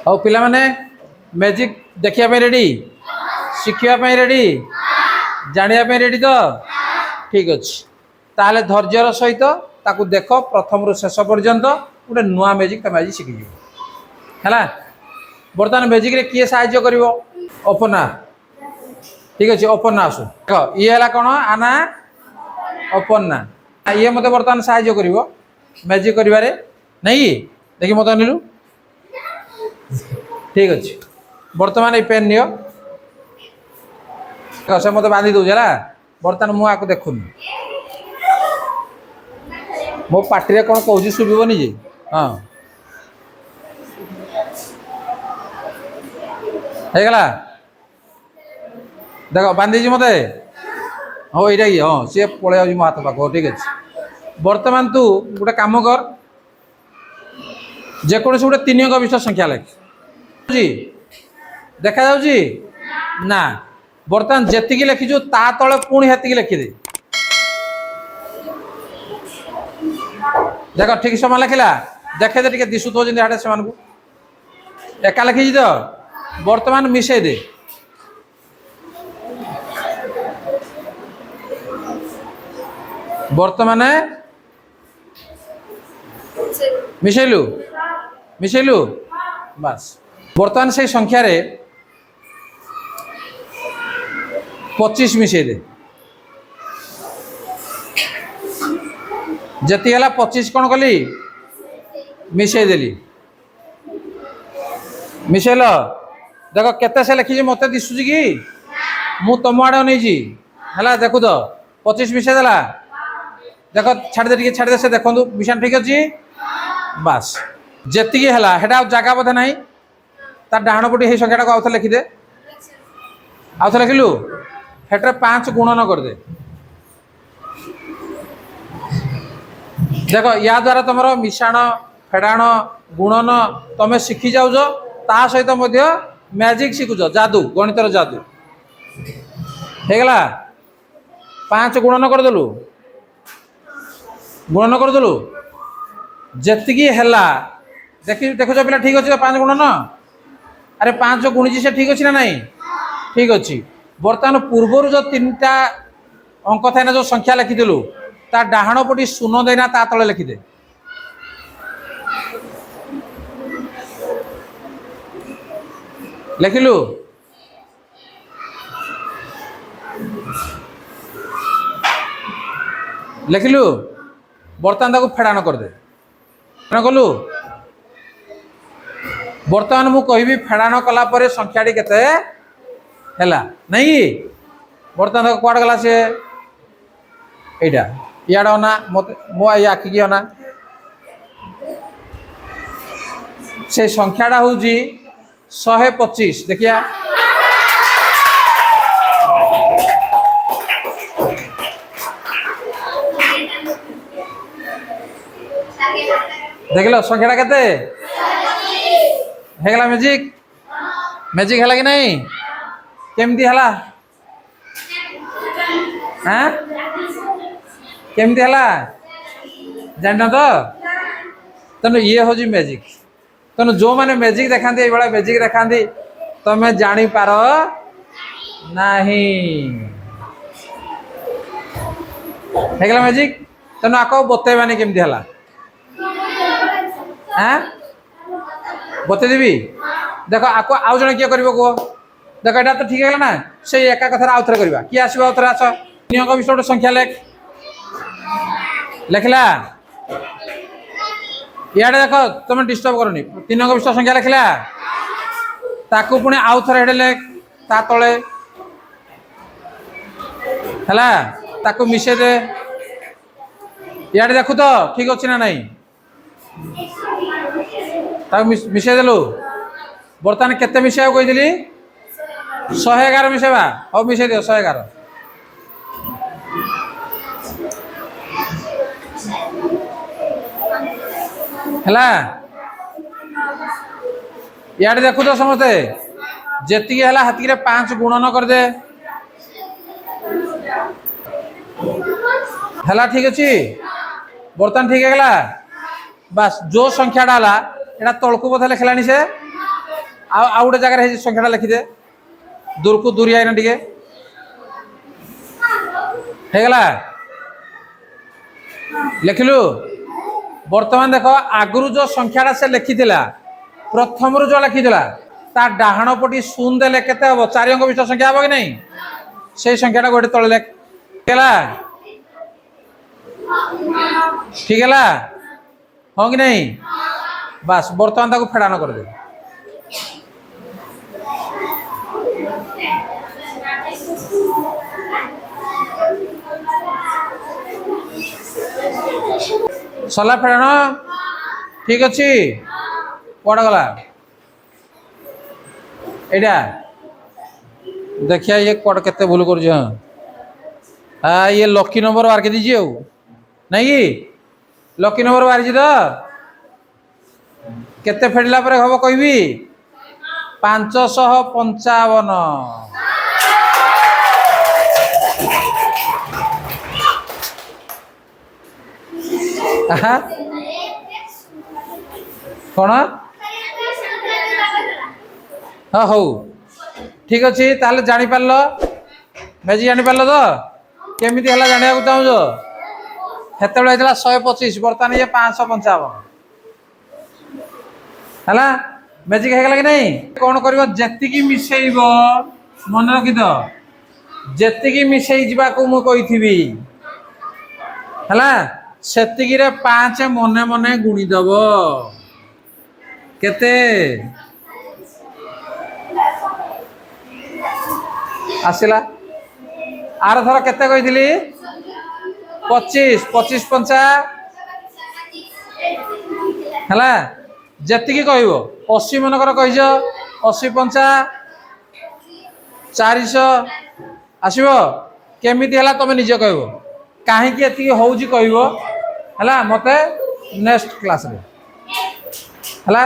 ଆଉ ପିଲାମାନେ ମ୍ୟାଜିକ୍ ଦେଖିବା ପାଇଁ ରେଡ଼ି, ଶିଖିବା ପାଇଁ ରେଡ଼ି, ଜାଣିବା ପାଇଁ ରେଡ଼ି ତ? ଠିକ୍ ଅଛି, ତାହେଲେ ଧୈର୍ଯ୍ୟର ସହିତ ତାକୁ ଦେଖ ପ୍ରଥମରୁ ଶେଷ ପର୍ଯ୍ୟନ୍ତ। ଗୋଟେ ନୂଆ ମ୍ୟାଜିକ୍ ତମେ ଆଜି ଶିଖିଯିବ ହେଲା। ବର୍ତ୍ତମାନ ମ୍ୟାଜିକ୍ରେ କିଏ ସାହାଯ୍ୟ କରିବ? ଅପନା। ଠିକ୍ ଅଛି, ଅପନା ଆସୁ। ଦେଖ ଇଏ ହେଲା କ'ଣ? ଆନା ଅପନା। ଇଏ ମୋତେ ବର୍ତ୍ତମାନ ସାହାଯ୍ୟ କରିବ ମ୍ୟାଜିକ୍ କରିବାରେ, ନାଇଁ? ଦେଖି ମୋତେ ଅନେଇଲୁ। ଠିକ୍ ଅଛି, ବର୍ତ୍ତମାନ ଏଇ ପେନ୍ ନିଅ। ସେ ମୋତେ ବାନ୍ଧି ଦେଉଛି ହେଲା। ବର୍ତ୍ତମାନ ମୁଁ ଆକୁ ଦେଖୁନି, ମୋ ପାଟିରେ କ'ଣ କହୁଛି ଶୁଭିବନି ଯେ। ହଁ, ହେଇଗଲା। ଦେଖ ବାନ୍ଧିଛି ମୋତେ। ହଉ ଏଇଟା କି? ହଁ, ସିଏ ପଳେଇ ଯାଉଛି ମୋ ହାତ ପାଖକୁ। ଠିକ୍ ଅଛି, ବର୍ତ୍ତମାନ ତୁ ଗୋଟେ କାମ କର, ଯେକୌଣସି ଗୋଟେ 3 ଅଙ୍କ ବିଶିଷ୍ଟ ସଂଖ୍ୟା ଲେଖ। ଦେଖାଯାଉଛି ନା? ବର୍ତ୍ତମାନ ଯେତିକି ଲେଖିଛୁ ତା ତଳେ ପୁଣି ସେତିକି ଲେଖିଦେ। ଦେଖ ଠିକ୍ ସମୟ ଲେଖିଲା। ଦେଖେଇଦେ ଟିକେ ଦିଶୁଥିବ ଯେମିତି ହାଡ଼େ ସେମାନଙ୍କୁ। ଏକା ଲେଖିଛି ତ? ବର୍ତ୍ତମାନ ମିଶେଇ ଦେ। ବର୍ତ୍ତମାନ ମିଶେଇଲୁ, ମିଶେଇଲୁ ବାସ୍। ବର୍ତ୍ତମାନ ସେଇ ସଂଖ୍ୟାରେ 25 ମିଶେଇ ଦେ। ଯେତିକି ହେଲା 25 କ'ଣ କଲି? ମିଶେଇ ଦେଲି। ମିଶେଇଲ? ଦେଖ କେତେ ସେ ଲେଖିଛି ମୋତେ ଦିଶୁଛି କି? ମୁଁ ତମ ଆଡ଼େ ନେଇଛି ହେଲା। ଦେଖୁ ତ 25 ମିଶେଇ ଦେଲା। ଦେଖ ଛାଡ଼ିଦେ, ଟିକେ ଛାଡ଼ିଦେ, ସେ ଦେଖନ୍ତୁ ମିଶାଣ ଠିକ୍ ଅଛି ବାସ୍। ଯେତିକି ହେଲା ସେଟା ଆଉ ଜାଗା ବୋଧେ ନାହିଁ। ତା ଡାହାଣ ପଟି ସେଇ ସଂଖ୍ୟାଟାକୁ ଆଉଥରେ ଲେଖିଦେ। ଆଉଥରେ ଲେଖିଲୁ? ସେଠାରେ 5 ଗୁଣନ କରିଦେ। ଦେଖ ୟା ଦ୍ୱାରା ତୁମର ମିଶାଣ, ଫେଡ଼ାଣ, ଗୁଣନ ତମେ ଶିଖି ଯାଉଛ, ତା ସହିତ ମଧ୍ୟ ମ୍ୟାଜିକ୍ ଶିଖୁଛ, ଯାଦୁ, ଗଣିତର ଯାଦୁ। ହେଇଗଲା? 5 ଗୁଣନ କରିଦେଲୁ, ଗୁଣନ କରିଦେଲୁ। ଯେତିକି ହେଲା ଦେଖୁଛ ପିଲା, ଠିକ୍ ଅଛି ତ? 5 ଗୁଣନ, ଆରେ 5 ଗୁଣିଛି ସେ, ଠିକ୍ ଅଛି ନା ନାହିଁ? ଠିକ୍ ଅଛି। ବର୍ତ୍ତମାନ ପୂର୍ବରୁ ଯେଉଁ 3ଟା ଅଙ୍କ ଥାଏ ନା, ଯେଉଁ ସଂଖ୍ୟା ଲେଖିଥିଲୁ, ତା ଡାହାଣ ପଟି ଶୂନ ଦେଇନା ତା ତଳେ ଲେଖିଦେ। ଲେଖିଲୁ? ଲେଖିଲୁ? ବର୍ତ୍ତମାନ ତାକୁ ଫେଡ଼ାଣ କରିଦେ। ଫେଡ଼ାଣ କଲୁ? ବର୍ତ୍ତମାନ ମୁଁ କହିବି ଫେଡ଼ାଣ କଲା ପରେ ସଂଖ୍ୟାଟି କେତେ ହେଲା, ନାଇଁ? ବର୍ତ୍ତମାନ କୁଆଡ଼େ ଗଲା ସିଏ? ଏଇଟା ଇଆଡ଼େ ଅନା, ମୋତେ ମୋ ଏଇ ଆଖିକି ଅନା। ସେ ସଂଖ୍ୟାଟା ହେଉଛି 125। ଦେଖିଆ ଦେଖିଲ ସଂଖ୍ୟାଟା କେତେ ହେଇଗଲା? ମ୍ୟାଜିକ୍, ମ୍ୟାଜିକ୍ ହେଲା କି ନାହିଁ? କେମିତି ହେଲା? ହାଁ, କେମିତି ହେଲା ଜାଣିନ ତ? ତେଣୁ ଇଏ ହେଉଛି ମ୍ୟାଜିକ୍। ତେଣୁ ଯେଉଁମାନେ ମ୍ୟାଜିକ୍ ଦେଖାନ୍ତି, ଏଇଭଳିଆ ମ୍ୟାଜିକ୍ ଦେଖାନ୍ତି, ତମେ ଜାଣିପାର ନାହିଁ। ହେଇଗଲା ମ୍ୟାଜିକ୍। ତେଣୁ ଆକୁ ବତେଇବାନି କେମିତି ହେଲା। ହାଁ, ବତେଇଦେବି। ଦେଖ ଆକୁ ଆଉ ଜଣେ କିଏ କରିବ କୁହ? ଦେଖ ଏଇଟା ତ ଠିକ୍ ହେଇଗଲା ନା? ସେଇ ଏକା କଥାରେ ଆଉଥରେ କରିବା। କିଏ ଆସିବ? ଆଉଥରେ ଆସ। 3 ଅଙ୍କ ବିଶିଷ୍ଟ ଗୋଟେ ସଂଖ୍ୟା ଲେଖ। ଲେଖିଲା? ଇଆଡ଼େ ଦେଖ, ତମେ ଡିଷ୍ଟର୍ବ କରନି। 3 ଅଙ୍କ ବିଶିଷ୍ଟ ସଂଖ୍ୟା ଲେଖିଲା, ତାକୁ ପୁଣି ଆଉଥରେ ହେଡ଼େ ଲେଖ ତା ତଳେ ହେଲା। ତାକୁ ମିଶେଇ ଦେ। ଇଆଡ଼େ ଦେଖୁ ତ ଠିକ୍ ଅଛି ନା ନାହିଁ? ତାକୁ ମିଶେଇ ଦେଲୁ। ବର୍ତ୍ତମାନ କେତେ ମିଶେଇବାକୁ କହିଥିଲି? 111 ମିଶେଇବା। ହଉ ମିଶେଇ ଦିଅ 111। ହେଲା? ଇଆଡ଼େ ଦେଖୁ ତ ସମସ୍ତେ? ଯେତିକି ହେଲା ସେତିକିରେ 5 ଗୁଣନ କରିଦେ। ହେଲା? ଠିକ୍ ଅଛି? ବର୍ତ୍ତମାନ ଠିକ୍ ହେଇଗଲା? ବାସ୍। ଯେଉଁ ସଂଖ୍ୟାଟା ହେଲା ଏଇଟା ତଳକୁ ବୋଧେ ଲେଖିଲାଣି ସେ? ଆଉ ଗୋଟେ ଜାଗାରେ ହେଇଛି ସଂଖ୍ୟାଟା ଲେଖିଦେ ଦୂରକୁ ଦୂରିଆ ଏଇନା ଟିକେ ହେଇଗଲା ଲେଖିଲୁ ବର୍ତ୍ତମାନ ଦେଖ ଆଗରୁ ଯୋଉ ସଂଖ୍ୟାଟା ସେ ଲେଖିଥିଲା ପ୍ରଥମରୁ ଯୋଉ ଲେଖିଥିଲା ତା ଡାହାଣ ପଟି ଶୂନ ଦେଲେ କେତେ ହବ 4 ଅଙ୍କ ବିଶିଷ୍ଟ ସଂଖ୍ୟା ହବ କି ନାହିଁ ସେଇ ସଂଖ୍ୟାଟା ଗୋଟେ ତଳେ ଲେଖ ହେଲା ঠিক ହେଲା ହଁ କି ନାହିଁ ବାସ୍ ବର୍ତ୍ତମାନ ତାକୁ ଫେଡ଼ାନ କରିଦେ ସଲା ଫେଡ଼ାନ ଠିକ ଅଛି କୁଆଡ଼େ ଗଲା ଏଇଟା ଦେଖିଆ ଇଏ କୁଆଡ଼େ କେତେ ଭୁଲ କରୁଛି ହଁ ଇଏ ଲକି ନମ୍ବର ବାହାରକେ ଦେଇଛି ଆଉ ନାଇଁ କି ଲକି ନମ୍ବର ବାହାରିଛି ତ କେତେ ଫେରିଲା ପରେ ହବ କହିବି 555 କଣ ହଁ ହଉ ଠିକ ଅଛି ତାହେଲେ ଜାଣିପାରିଲ ମ୍ୟାଜିକ୍ ଜାଣିପାରିଲ ତ କେମିତି ହେଲା ଜାଣିବାକୁ ଚାହୁଁଛ ସେତେବେଳେ ହେଇଥିଲା 125 ବର୍ତ୍ତମାନ ଇଏ 555 ହେଲା ମ୍ୟାଜିକ୍ ହେଇଗଲା କି ନାହିଁ କଣ କରିବ ଯେତିକି ମିଶେଇବ ମନେ ରଖିଥ ଯେତିକି ମିଶେଇ ଯିବାକୁ ମୁଁ କହିଥିବି ହେଲା ସେତିକିରେ 5 ମନେ ମନେ ଗୁଣିଦବ କେତେ ଆସିଲା ଆର ଥର କେତେ କହିଥିଲି 25 25 5 ହେଲା ଯେତିକି କହିବ 80 ମନେକର କହିଛ 80 5 400 ଆସିବ କେମିତି ହେଲା ତମେ ନିଜେ କହିବ କାହିଁକି ଏତିକି ହଉଛି କହିବ ହେଲା ମତେ ନେକ୍ସଟ କ୍ଲାସରେ ହେଲା